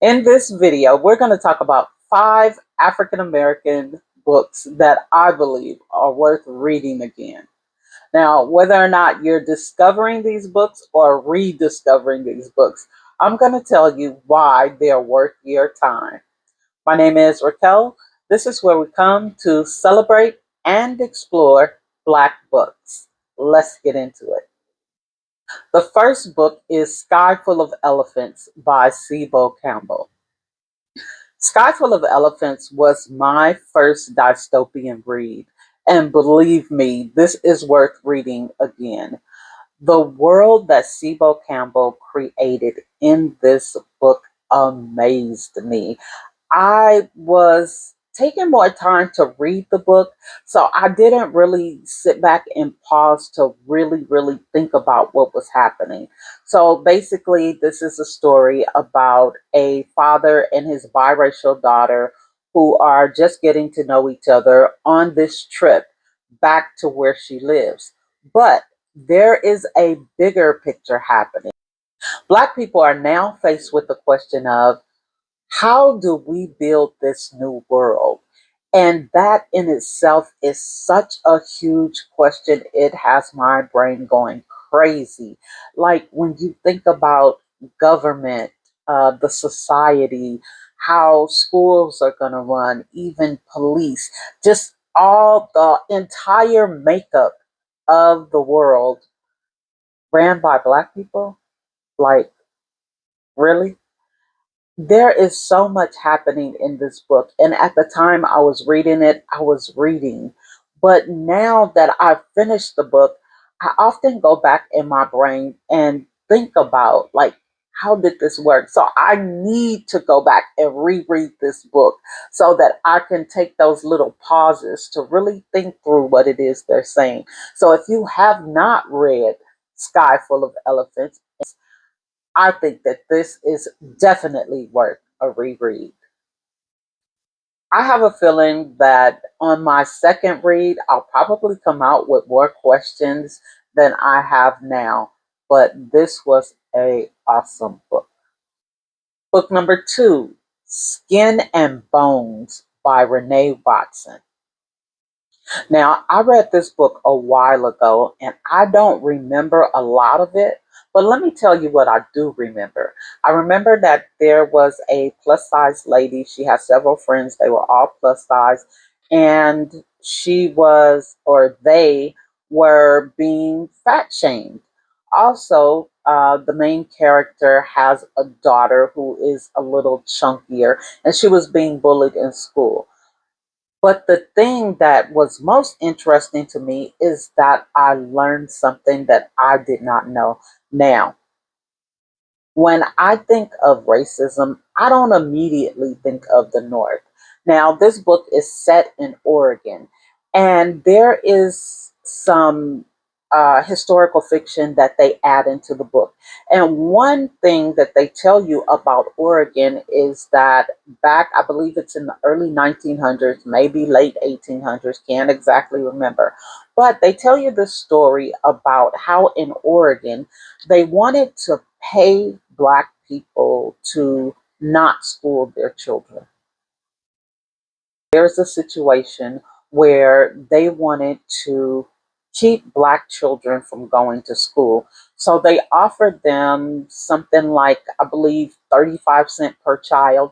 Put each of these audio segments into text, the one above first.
In this video, we're going to talk about 5 African American books that I believe are worth reading again. Now, whether or not you're discovering these books or rediscovering these books, I'm going to tell you why they're worth your time. My name is Raquel. This is where we come to celebrate and explore Black books. Let's get into it. The first book is Sky Full of Elephants by Cebo Campbell. Sky Full of Elephants was my first dystopian read, and believe me, this is worth reading again. The world that Cebo Campbell created in this book amazed me. I was taking more time to read the book, so I didn't really sit back and pause to really think about what was happening. So basically, this is a story about a father and his biracial daughter who are just getting to know each other on this trip back to where she lives. But there is a bigger picture happening. Black people are now faced with the question of, how do we build this new world? And that in itself is such a huge question. It has my brain going crazy. Like when you think about government, the society, how schools are going to run, even police, just all the entire makeup of the world ran by Black people. Like, really? There is so much happening in this book. And at the time I was reading it, I was reading. But now that I've finished the book, I often go back in my brain and think about, like, how did this work? So I need to go back and reread this book so that I can take those little pauses to really think through what it is they're saying. So if you have not read Sky Full of Elephants, I think that this is definitely worth a reread. I have a feeling that on my second read, I'll probably come out with more questions than I have now. But this was a awesome book. Book number 2, Skin and Bones by Renee Watson. Now, I read this book a while ago and I don't remember a lot of it, but let me tell you what I do remember. I remember that there was a plus size lady. She had several friends, they were all plus size, and she was, or they were being fat shamed. Also, the main character has a daughter who is a little chunkier, and she was being bullied in school. But the thing that was most interesting to me is that I learned something that I did not know. Now, when I think of racism, I don't immediately think of the North. Now, this book is set in Oregon, and there is some historical fiction that they add into the book. And one thing that they tell you about Oregon is that back, I believe it's in the early 1900s, maybe late 1800s, can't exactly remember. But they tell you this story about how in Oregon they wanted to pay Black people to not school their children. There's a situation where they wanted to keep Black children from going to school. So they offered them something like, I believe, 35 cents per child.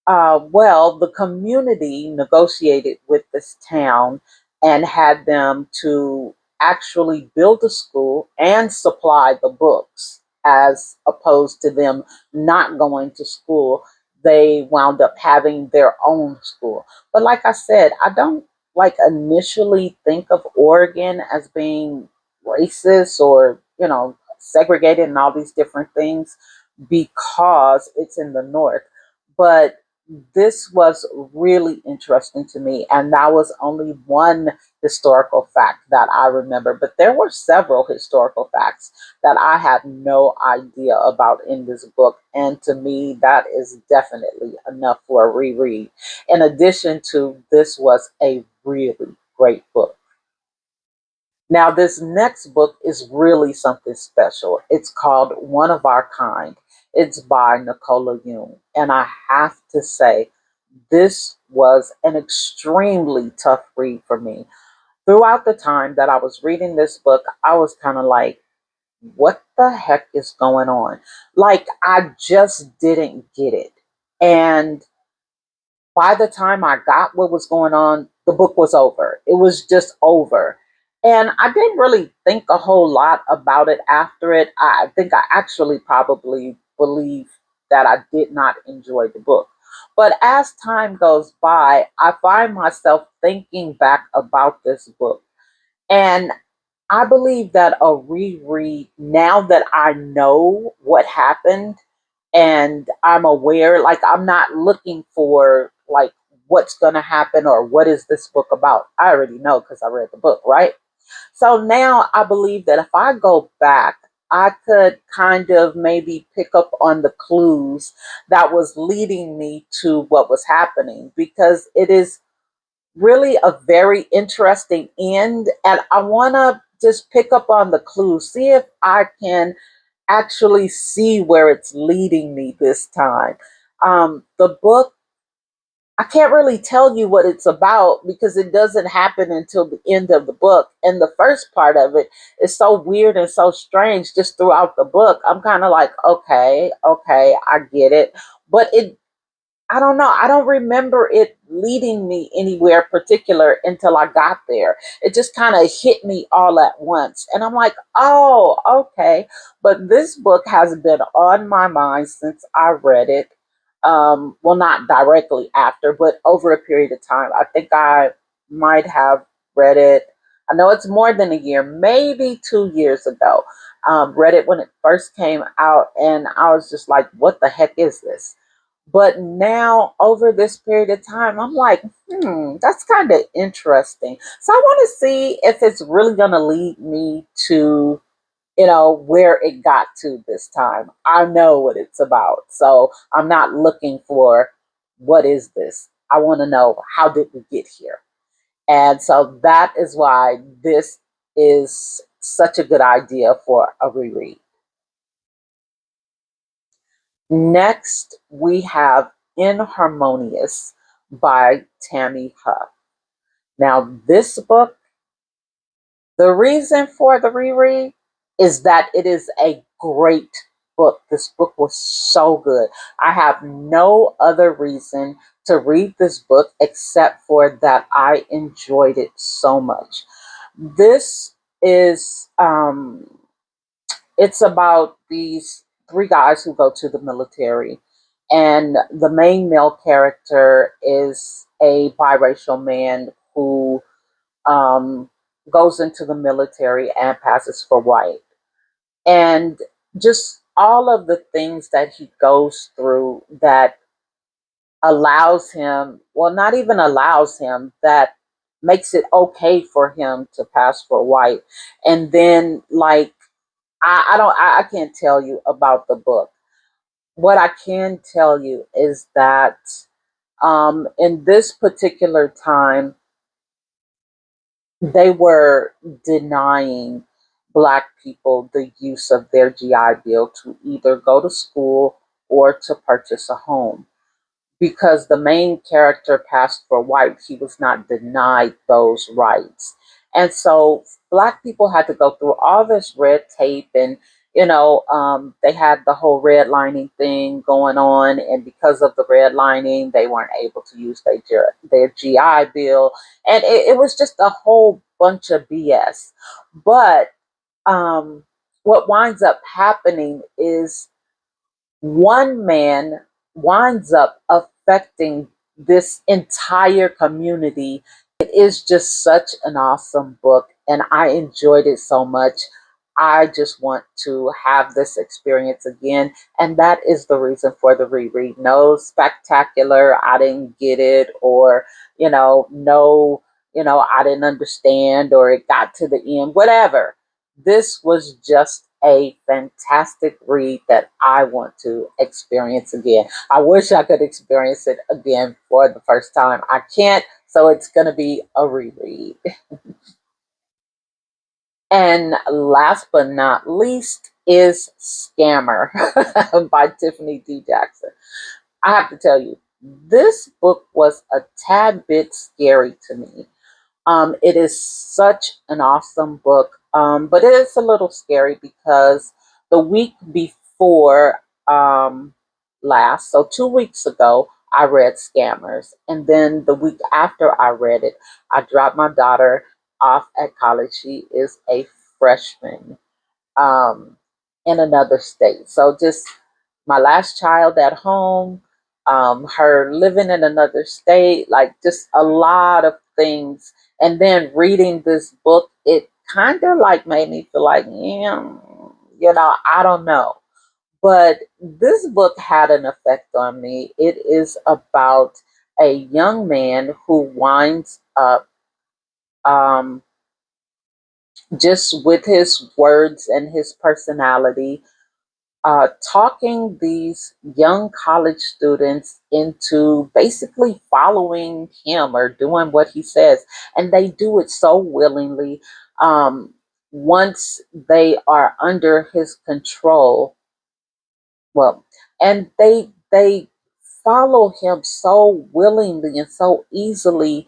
Well, the community negotiated with this town and had them to actually build a school and supply the books, as opposed to them not going to school. They wound up having their own school. But like I said, I don't like initially think of Oregon as being racist or, segregated and all these different things because it's in the north. But this was really interesting to me, and that was only one historical fact that I remember. But there were several historical facts that I had no idea about in this book, and to me, that is definitely enough for a reread. In addition to, this was a really great book. Now, this next book is really something special. It's called One of Our Kind. It's by Nicola Yoon. And I have to say, this was an extremely tough read for me. Throughout the time that I was reading this book, I was kind of like, what the heck is going on? Like, I just didn't get it. And by the time I got what was going on, the book was over. It was just over. And I didn't really think a whole lot about it after it. I think I actually probably believe that I did not enjoy the book. But as time goes by, I find myself thinking back about this book. And I believe that a reread, now that I know what happened and I'm aware, like I'm not looking for like what's going to happen or what is this book about. I already know because I read the book, right? So now I believe that if I go back, I could kind of maybe pick up on the clues that was leading me to what was happening, because it is really a very interesting end. And I want to just pick up on the clues, see if I can actually see where it's leading me this time. The book, I can't really tell you what it's about because it doesn't happen until the end of the book. And the first part of it is so weird and so strange just throughout the book. I'm kind of like, okay, okay, I get it. But I don't know. I don't remember it leading me anywhere particular until I got there. It just kind of hit me all at once. And I'm like, oh, okay. But this book has been on my mind since I read it. Well, not directly after, but over a period of time. I think I might have read it. I know it's more than a year, maybe 2 years ago. Read it when it first came out, and I was just like, what the heck is this? But now, over this period of time, I'm like, that's kind of interesting. So I want to see if it's really going to lead me to, where it got to this time. I know what it's about. So I'm not looking for what is this? I want to know, how did we get here? And so that is why this is such a good idea for a reread. Next, we have Inhormonious by Tammye Huff. Now, this book, the reason for the reread is that it is a great book. This book was so good. I have no other reason to read this book except for that I enjoyed it so much. This is it's about these three guys who go to the military, and the main male character is a biracial man who um, goes into the military and passes for white. And just all of the things that he goes through that allows him, well, not even allows him, that makes it okay for him to pass for white. And then, like, I can't tell you about the book. What I can tell you is that in this particular time, they were denying Black people the use of their GI Bill to either go to school or to purchase a home, because the main character passed for white, he was not denied those rights. And so Black people had to go through all this red tape, and they had the whole redlining thing going on, and because of the redlining, they weren't able to use their GI Bill, and it was just a whole bunch of BS. But what winds up happening is one man winds up affecting this entire community. It is just such an awesome book, and I enjoyed it so much. I just want to have this experience again, and that is the reason for the reread. No spectacular, I didn't get it, or, no, I didn't understand, or it got to the end, whatever. This was just a fantastic read that I want to experience again. I wish I could experience it again for the first time. I can't, so it's going to be a reread. And last but not least is Scammer by Tiffany D. Jackson. I have to tell you, this book was a tad bit scary to me. It is such an awesome book, but it is a little scary because the week before last, so 2 weeks ago, I read Scammers. And then the week after I read it, I dropped my daughter off at college. She is a freshman um, in another state. So just my last child at home, her living in another state, like just a lot of things. And then reading this book, it kind of like made me feel like, yeah, I don't know. But this book had an effect on me. It is about a young man who winds up um, just with his words and his personality talking these young college students into basically following him or doing what he says. And they do it so willingly. Um, Once they are under his control, well, and they follow him so willingly and so easily.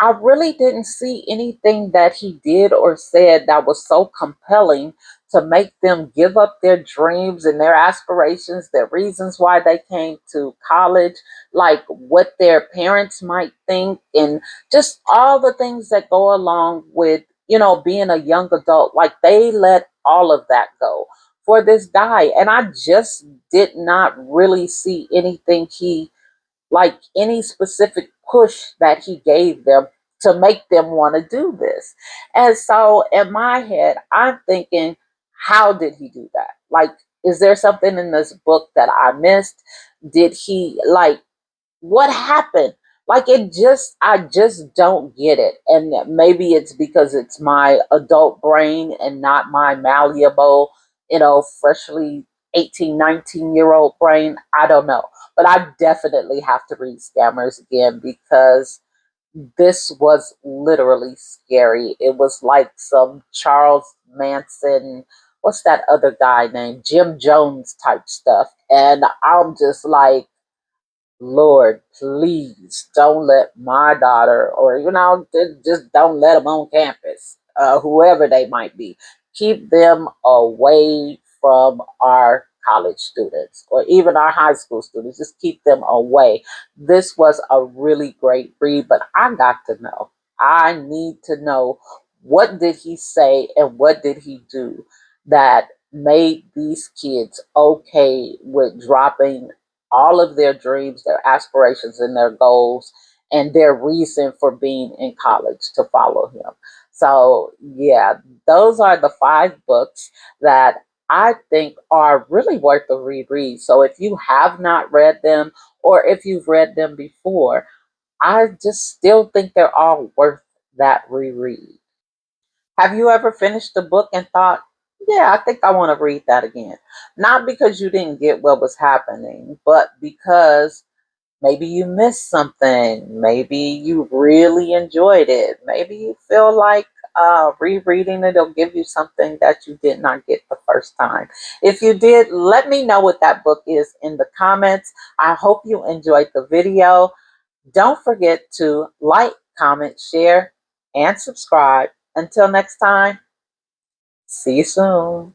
I really didn't see anything that he did or said that was so compelling to make them give up their dreams and their aspirations, their reasons why they came to college, like what their parents might think, and just all the things that go along with, being a young adult. Like they let all of that go for this guy. And I just did not really see anything like any specific push that he gave them to make them want to do this. And so in my head, I'm thinking, how did he do that? Like, is there something in this book that I missed? Did he like what happened? Like I just don't get it. And maybe it's because it's my adult brain and not my malleable, freshly 18, 19-year old brain. I don't know. But I definitely have to read Scammers again because this was literally scary. It was like some Charles Manson, what's that other guy named? Jim Jones type stuff. And I'm just like, Lord, please don't let my daughter, or just don't let them on campus, whoever they might be. Keep them away from our college students or even our high school students. Just keep them away. This was a really great read, but I got to know. I need to know, what did he say and what did he do that made these kids okay with dropping all of their dreams, their aspirations, and their goals, and their reason for being in college to follow him. So, yeah, those are the 5 books that I think are really worth a reread. So, if you have not read them or if you've read them before, I just still think they're all worth that reread. Have you ever finished a book and thought, yeah, I think I want to read that again? Not because you didn't get what was happening, but because maybe you missed something. Maybe you really enjoyed it. Maybe you feel like rereading it will give you something that you did not get the first time. If you did, let me know what that book is in the comments. I hope you enjoyed the video. Don't forget to like, comment, share, and subscribe. Until next time, see you soon.